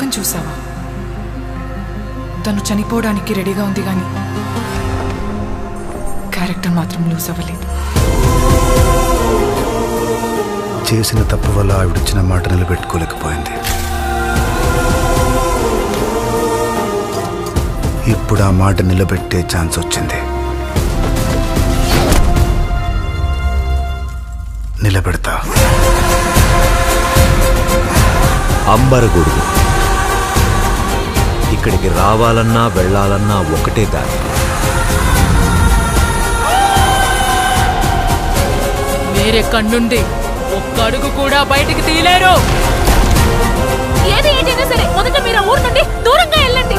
మొహం చూసావా? తను చనిపోవడానికి రెడీగా ఉంది కానీ క్యారెక్టర్ మాత్రం లూజ్ అవ్వలేదు. చేసిన తప్పు వల్ల ఆవిడిచ్చిన మాట నిలబెట్టుకోలేకపోయింది. ఇప్పుడు ఆ మాట నిలబెట్టే ఛాన్స్ వచ్చింది. నిలబెడతా. అంబరగొడుగు ఇక్కడికి రావాలన్నా వెళ్ళాలన్నా ఒకటే దారి. వేరే కన్నుండి ఒక్క అడుగు కూడా బయటికి తీయలేరు. ఏది ఏంటైనా సరే మొదట మీరు ఊరు నుండి దూరంగా వెళ్ళండి.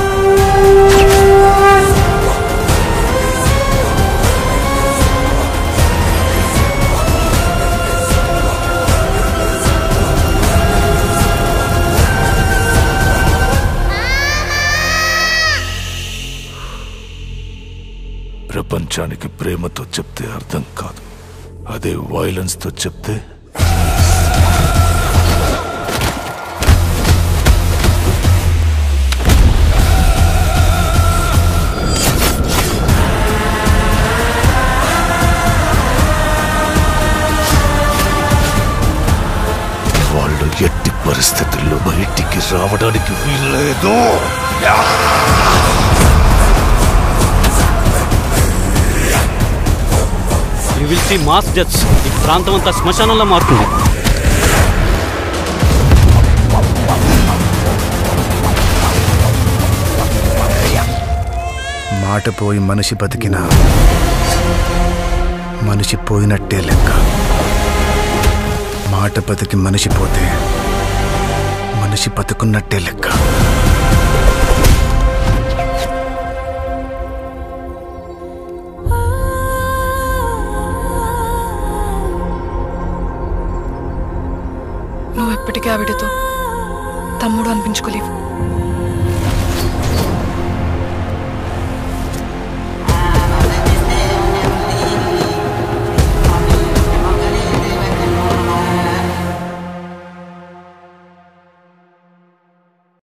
ప్రపంచానికి ప్రేమతో చెప్తే అర్థం కాదు, అదే వైలెన్స్ తో చెప్తే వాళ్ళు ఎట్టి పరిస్థితుల్లో బయటికి రావడానికి వీల్లేదు. You will see mass deaths. ఈ ప్రాంతం అంతా శ్మశానంలో మారుతుంది. మాట పోయి మనిషి బతికినా మనిషి పోయినట్టే లెక్క. మాట బతికి మనిషి పోతే మనిషి బతుకున్నట్టే లెక్క. నువ్వు ఎప్పటికీ ఆవిడతో తమ్ముడు అనిపించుకోలేవు.